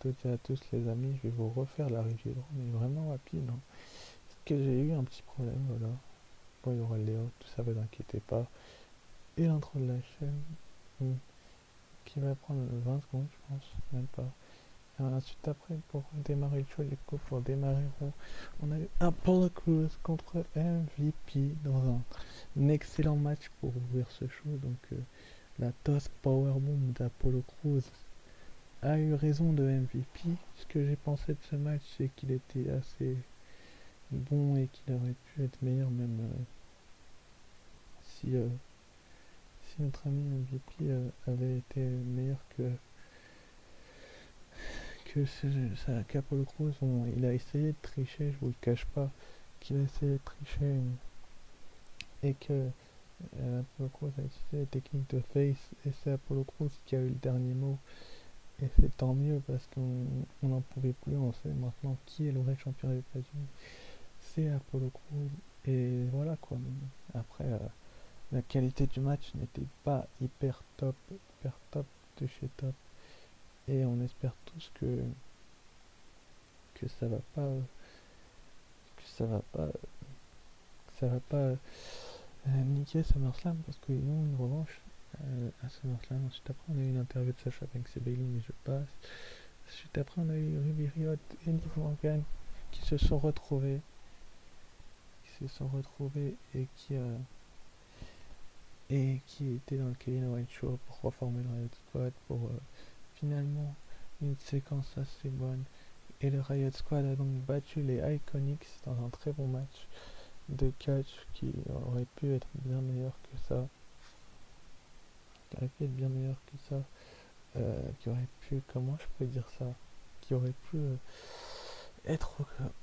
toutes et à tous les amis, je vais vous refaire la review de mais vraiment rapide. Hein. Parce que j'ai eu un petit problème, voilà. Bon, il y aura Léo, tout ça, vous inquiétez pas. Et l'intro de la chaîne, hmm, qui va prendre 20 secondes, je pense, même pas. Et ensuite, après, pour démarrer le show, du coup, pour démarrer, on a eu Apollo Crews contre MVP dans un excellent match pour ouvrir ce show. Donc, la toss powerbomb d'Apollo Crews a eu raison de MVP. Ce que j'ai pensé de ce match, c'est qu'il était assez bon et qu'il aurait pu être meilleur même si, si notre ami MVP avait été meilleur que qu'Apollo Crews. Il a essayé de tricher, je vous le cache pas, qu'il a essayé de tricher et que Apollo Crews a utilisé les techniques de face et c'est Apollo Crews qui a eu le dernier mot. Et c'est tant mieux parce qu'on n'en pouvait plus, on sait maintenant qui est le vrai champion des États-Unis. C'est Apollo Crews. Et voilà quoi. Après, la qualité du match n'était pas hyper top de chez top. Et on espère tous que ça va pas, que ça va pas, que ça va pas niquer SummerSlam parce qu'ils ont une revanche à SummerSlam. Ensuite après on a eu une interview de Sacha Banks et Bayley mais je passe. Ensuite après on a eu Ruby Riott et Liv Morgan qui se sont retrouvés et qui étaient dans le Kevin Owens Show pour reformer le Riot Squad pour finalement une séquence assez bonne. Et le Riot Squad a donc battu les Iconics dans un très bon match de catch qui aurait pu être bien meilleur que ça. Qui aurait pu, comment je peux dire ça, qui aurait pu être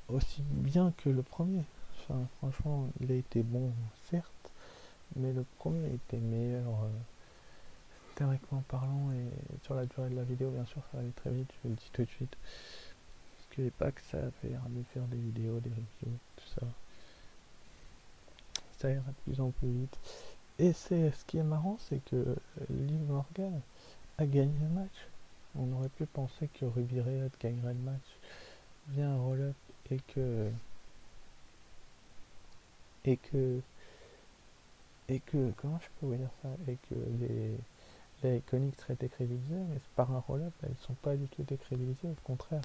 aussi bien que le premier. Enfin, franchement, il a été bon, certes, mais le premier était meilleur, théoriquement parlant, et sur la durée de la vidéo, bien sûr, ça allait très vite, je vous le dis tout de suite. Parce que pas que ça à faire de faire des vidéos, des reviews, tout ça. Ça ira de plus en plus vite. Et c'est ce qui est marrant, c'est que Liv Morgan a gagné le match. On aurait pu penser que Ruby Riott gagnerait le match via un roll-up et que et que comment je peux vous dire ça et que les Iconics seraient décrédibilisées, mais par un roll-up elles sont pas du tout décrédibilisées, au contraire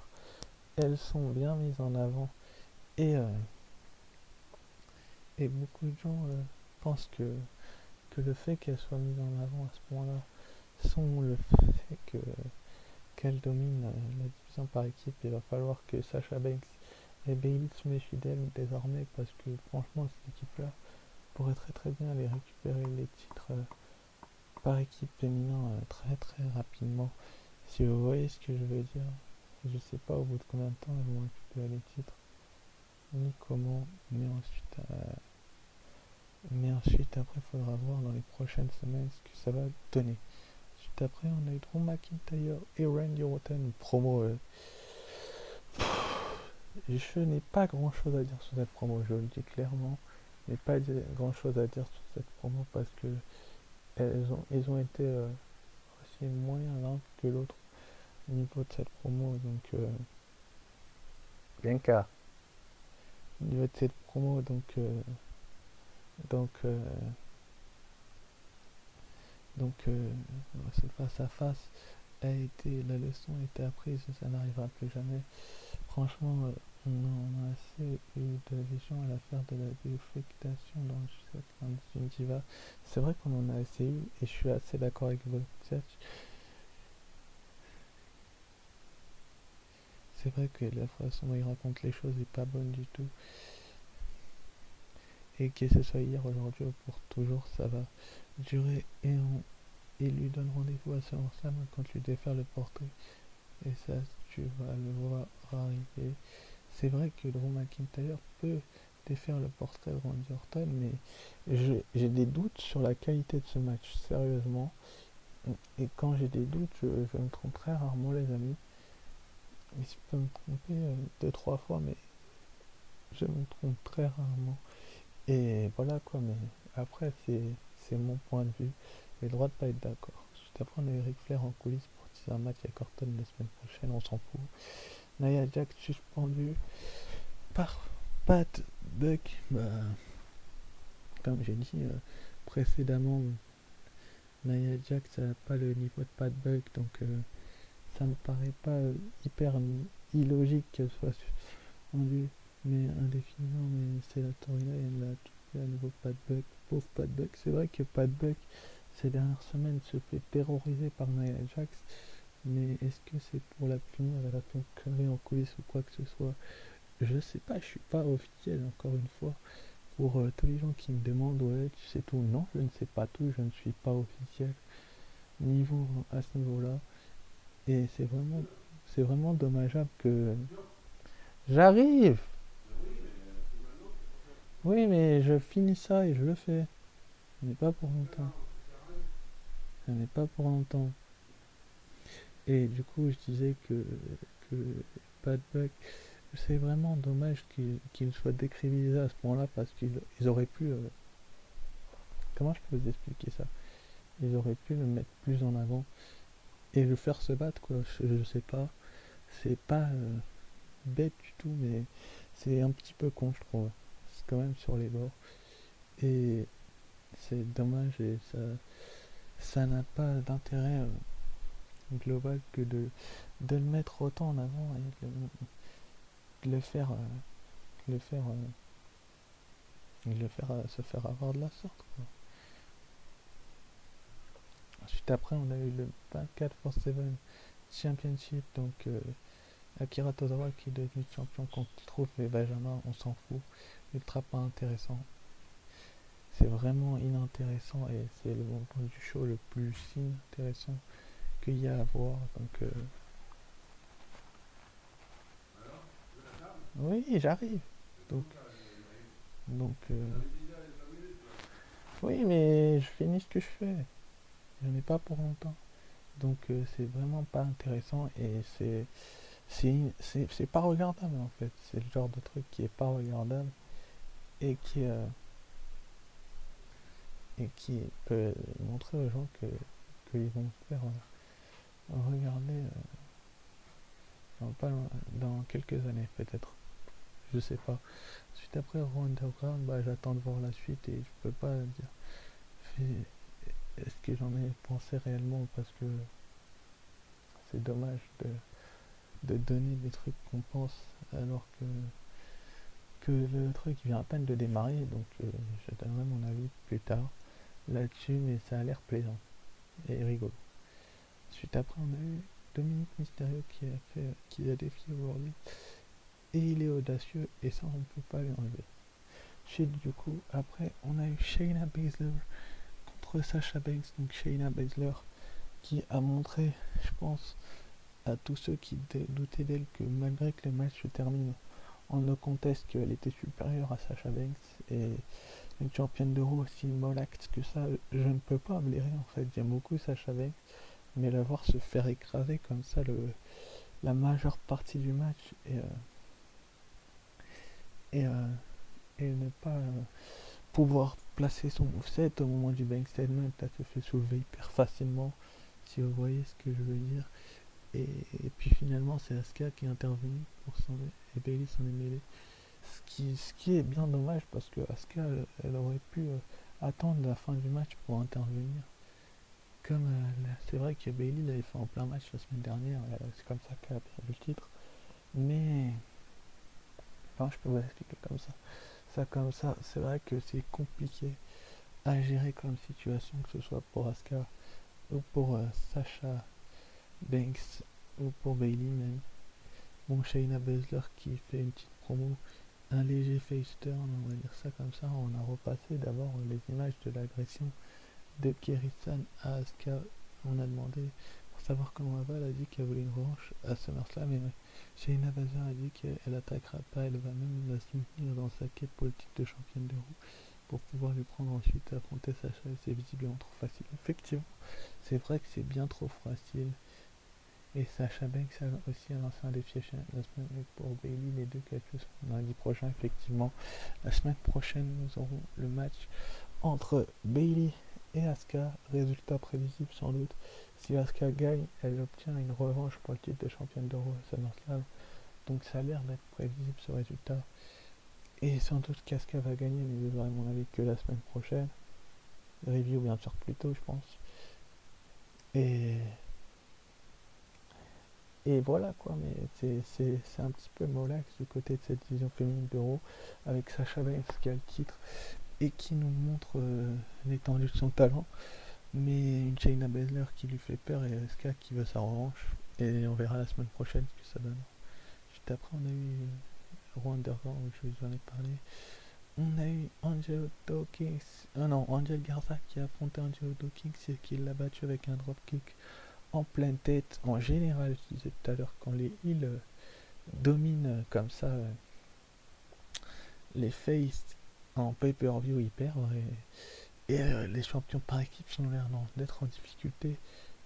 elles sont bien mises en avant et beaucoup de gens pensent que le fait qu'elles soient mises en avant à ce point là sont le fait qu'elles dominent la division par équipe. Il va falloir que Sasha Banks et Bayley se méfient d'elles désormais parce que franchement cette équipe là pourrait très très bien aller récupérer les titres par équipe féminin très très rapidement. Si vous voyez ce que je veux dire, je sais pas au bout de combien de temps elles vont récupérer les titres, ni comment, mais ensuite après il faudra voir dans les prochaines semaines ce que ça va donner. Ensuite après on a eu Drew McIntyre et Randy Orton, une promo. Je n'ai pas grand chose à dire sur cette promo, je le dis clairement. Je n'ai pas grand chose à dire sur cette promo parce que ils ont été aussi moyen l'un que l'autre au niveau de cette promo. Donc, bien qu'à au niveau de cette promo, donc, euh, donc, ce face à face la leçon a été apprise, ça n'arrivera plus jamais. Franchement, on a assez eu de vision à l'affaire de la défectation dans une diva. C'est vrai qu'on en a assez eu et je suis assez d'accord avec vous. C'est vrai que la façon dont il raconte les choses est pas bonne du tout. Et que ce soit hier, aujourd'hui ou pour toujours, ça va durer et lui donne rendez-vous à SummerSlam quand tu défaire le portrait. Et ça, tu vas le voir arriver. C'est vrai que Drew McIntyre peut défaire le portrait de Randy Orton, mais j'ai des doutes sur la qualité de ce match, sérieusement. Et quand j'ai des doutes, je me trompe très rarement, les amis. Et je peux me tromper deux, trois fois, mais je me trompe très rarement. Et voilà quoi, mais après, c'est mon point de vue. J'ai le droit de pas être d'accord. Juste après, on a eu Ric Flair en coulisses pour c'est un match avec Orton la semaine prochaine, on s'en fout. Nia Jax suspendu par Pat Buck. Bah, comme j'ai dit précédemment, Nia Jax n'a pas le niveau de Pat Buck, donc ça me paraît pas hyper illogique qu'elle soit suspendue, mais indéfiniment. Mais c'est la storyline, elle a tout fait à nouveau Pat Buck, pauvre Pat Buck. C'est vrai que Pat Buck ces dernières semaines se fait terroriser par Nia Jax, mais est-ce que c'est pour la punir, elle a fait une connerie en coulisses ou quoi que ce soit? Je sais pas, je suis pas officiel encore une fois. Pour tous les gens qui me demandent, ouais, tu sais tout, non, je ne sais pas tout, je ne suis pas officiel niveau à ce niveau-là. Et c'est vraiment dommageable que j'arrive. Oui, mais je finis ça et je le fais. Ce n'est pas pour longtemps. Ce n'est pas pour longtemps. Et du coup, je disais que Pat Buck, c'est vraiment dommage qu'il soit décrivilisé à ce point-là parce qu'ils auraient pu. Comment je peux vous expliquer ça? Ils auraient pu le mettre plus en avant et le faire se battre, quoi. Je sais pas. C'est pas bête du tout, mais c'est un petit peu con, je trouve. C'est quand même sur les bords. Et c'est dommage et ça n'a pas d'intérêt global que de le mettre autant en avant et de le faire, se faire avoir de la sorte, quoi. Ensuite, après, on a eu le 24/7 Championship, donc Akira Tozawa qui est devenu champion contre trouve les Benjamin, on s'en fout, ultra pas intéressant. C'est vraiment inintéressant et c'est le moment du show le plus inintéressant qu'il y a à voir. Donc, oui, j'arrive. Donc, donc oui, mais je finis ce que je fais. Je n'ai pas pour longtemps. Donc, c'est vraiment pas intéressant et c'est pas regardable en fait. C'est le genre de truc qui est pas regardable et qui peut montrer aux gens qu'ils vont se faire regarder dans quelques années peut-être. Je sais pas. Suite après Raw Underground, bah, j'attends de voir la suite et je peux pas dire est-ce que j'en ai pensé réellement parce que c'est dommage de donner des trucs qu'on pense alors que le truc vient à peine de démarrer, donc je donnerai mon avis plus tard là-dessus, mais ça a l'air plaisant et rigolo. Suite après, on a eu Dominique Mysterio qui a défié aujourd'hui et il est audacieux et ça on peut pas lui enlever. Du coup, après, on a eu Shayna Baszler contre Sasha Banks, donc Shayna Baszler qui a montré, je pense, à tous ceux qui doutaient d'elle que malgré que les matchs se terminent en no contest, qu'elle était supérieure à Sasha Banks et une championne de Raw aussi molacte que ça, je ne peux pas blairer en fait. J'aime beaucoup Sasha Banks, mais la voir se faire écraser comme ça la majeure partie du match et, euh, et ne pas pouvoir placer son moveset au moment du bank statement, elle se fait soulever hyper facilement, si vous voyez ce que je veux dire. Et puis finalement, c'est Asuka qui est intervenu pour s'enlever et Bayley s'en est mêlé. Ce qui est bien dommage parce que Asuka, elle aurait pu attendre la fin du match pour intervenir. Comme c'est vrai que Bayley l'avait fait en plein match la semaine dernière, c'est comme ça qu'elle a perdu le titre. Mais, enfin, je peux vous expliquer comme ça. Ça comme ça, c'est vrai que c'est compliqué à gérer comme situation, que ce soit pour Asuka ou pour Sasha Banks ou pour Bayley même. Bon, Shayna Baszler qui fait une petite promo, un léger face turn, on va dire ça comme ça. On a repassé d'abord les images de l'agression de Kerry-san à Asuka. On a demandé pour savoir comment elle va, elle a dit qu'elle voulait une revanche à SummerSlam, mais Shayna Baszler a dit qu'elle attaquera pas, elle va même la soutenir dans sa quête pour le titre de championne de Raw pour pouvoir lui prendre ensuite à affronter Sasha. C'est visiblement trop facile. Effectivement, c'est vrai que c'est bien trop facile. Et Sasha Banks a aussi lancé un défi la semaine pour Bayley, les deux quelque chose lundi prochain. Effectivement, la semaine prochaine, nous aurons le match entre Bayley et Asuka, résultat prévisible sans doute. Si Asuka gagne, elle obtient une revanche pour le titre de championne d'Euro à SummerSlam. Donc ça a l'air d'être prévisible ce résultat. Et sans doute qu'Asuka va gagner, mais vous aurez mon avis que la semaine prochaine. Review bien sûr plus tôt, je pense. Et, et voilà quoi, mais c'est un petit peu molax du côté de cette division féminine d'Euro, avec Sasha Banks qui a le titre et qui nous montre l'étendue de son talent. Mais une Shayna Baszler qui lui fait peur et Asuka qui veut sa revanche. Et on verra la semaine prochaine ce que ça donne. Juste après, on a eu Raw Underground, où je vous en ai parlé. On a eu Angel Dawkins, non, Angel Garza qui a affronté Angel Dawkins et qui l'a battu avec un dropkick en pleine tête. En général, je disais tout à l'heure, quand les heels dominent comme ça les faces en pay-per-view, ils perdent. Et les champions par équipe sont l'air d'être en difficulté.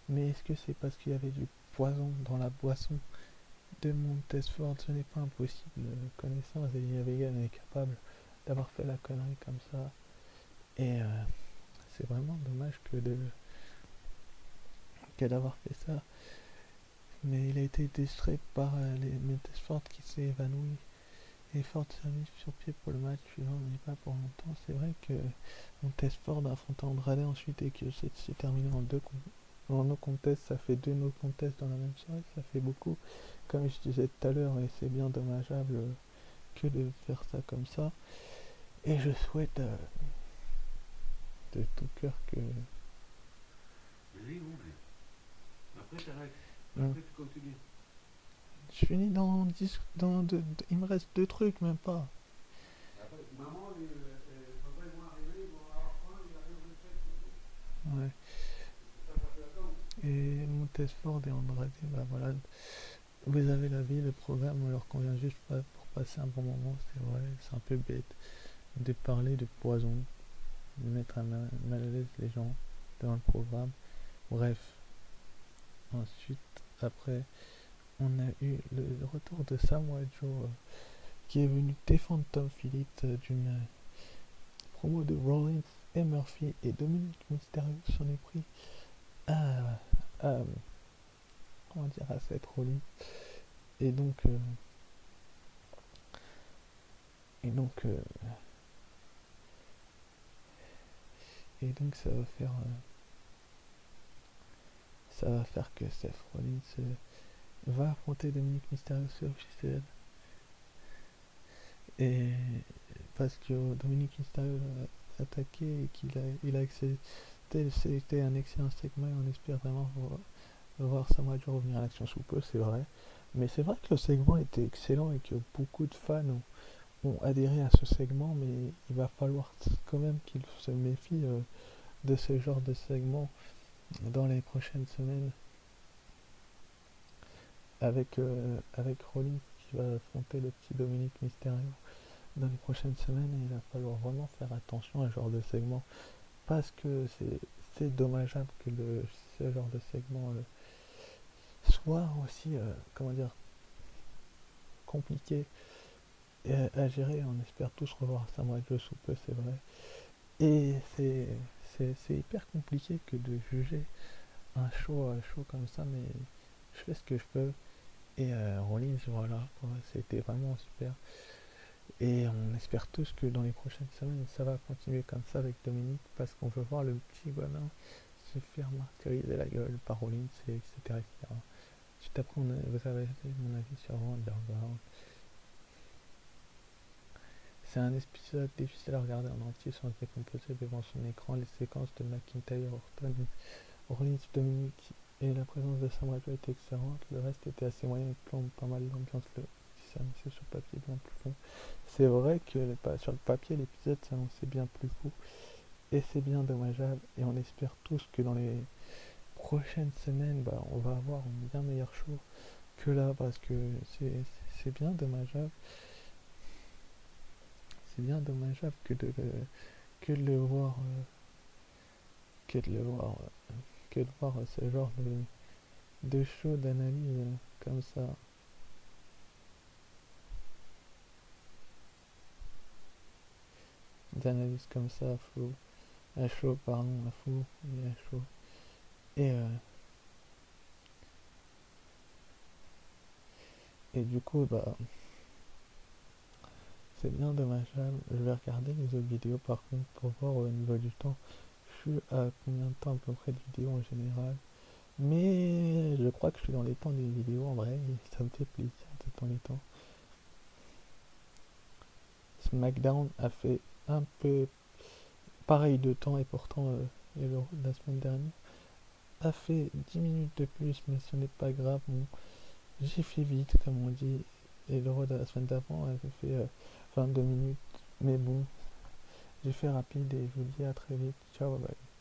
Mais est-ce que c'est parce qu'il y avait du poison dans la boisson de Montesford? Ce n'est pas impossible. Connaissant Zelina Vega, elle est capable d'avoir fait la connerie comme ça. Et c'est vraiment dommage d'avoir fait ça. Mais il a été distrait par les Montesford qui s'est évanoui. Et Ford s'est mis sur pied pour le match suivant, mais pas pour longtemps. C'est vrai que Montesford a affronté Andrade ensuite et que c'est terminé en no contest. Ça fait 2 no contest dans la même soirée, ça fait beaucoup. Comme je disais tout à l'heure, et c'est bien dommageable que de faire ça comme ça. Et je souhaite de tout cœur que... Oui, oui. Après, t'arrêtes. Non. Après, tu continues. Je finis dans 10... il me reste 2 trucs, même pas. Après, maman, papa, ils vont arriver, ils vont avoir faim, ils arrivent le fait. Ouais. Ça fait attendre. Et Montesford et Andrade, bah voilà. Vous avez la vie, le programme, on leur convient juste pas pour passer un bon moment, c'est vrai, c'est un peu bête de parler de poison, de mettre mal à l'aise les gens dans le programme. Bref, ensuite, après, on a eu le retour de Samoa Joe qui est venu défendre Tom Phillips d'une promo de Rollins et Murphy, et Dominic Mysterio s'en est pris à comment dire, à cette Rollins. Et donc, et donc, euh, et donc ça va faire que Seth Rollins va affronter Dominic Mysterio sur officiel. Et parce que Dominic Mysterio a attaqué et il a accepté, c'était un excellent segment et on espère vraiment voir Samoa Joe revenir à l'action sous peu, c'est vrai. Mais c'est vrai que le segment était excellent et que beaucoup de fans ont adhéré à ce segment, mais il va falloir quand même qu'il se méfie de ce genre de segment dans les prochaines semaines avec Rollins qui va affronter le petit Dominic Mysterio dans les prochaines semaines, et il va falloir vraiment faire attention à ce genre de segment parce que c'est dommageable que ce genre de segment soit aussi comment dire, compliqué à gérer. On espère tous revoir Samoa Joe sous peu, c'est vrai, et c'est hyper compliqué que de juger un show comme ça, mais je fais ce que je peux. Et Rollins, voilà, quoi, c'était vraiment super. Et on espère tous que dans les prochaines semaines, ça va continuer comme ça avec Dominique, parce qu'on veut voir le petit gamin se faire martyriser la gueule par Rollins, etc., etc. Juste après, vous avez mon avis sur Underground. C'est un épisode difficile à regarder en entier sans se décomposer devant son écran. Les séquences de McIntyre, Orton, Rollins, Dominique et la présence de Samoa Joe étaient excellentes. Le reste était assez moyen et plombe pas mal l'ambiance. Ça s'annonçait sur papier bien plus fond. C'est vrai que sur le papier, l'épisode s'annonçait bien plus fou. Et c'est bien dommageable. Et on espère tous que dans les prochaines semaines, on va avoir un bien meilleur show que là, parce que c'est bien dommageable. C'est bien dommageable que de le voir, que de le voir, que de voir ce genre de show d'analyse comme ça. D'analyse comme ça, flou. à chaud, pardon, à fou, et à chaud. Et, euh, et du coup, bah, c'est bien dommageable. Je vais regarder les autres vidéos par contre pour voir au niveau du temps. Je suis à combien de temps à peu près de vidéos en général. Mais je crois que je suis dans les temps des vidéos en vrai et ça me fait plaisir d'être dans les temps. SmackDown a fait un peu pareil de temps et pourtant et le de la semaine dernière a fait 10 minutes de plus mais ce n'est pas grave. Bon, j'ai fait vite comme on dit et le de la semaine d'avant avait fait 22 minutes mais bon j'ai fait rapide et je vous dis à très vite. Ciao, bye bye.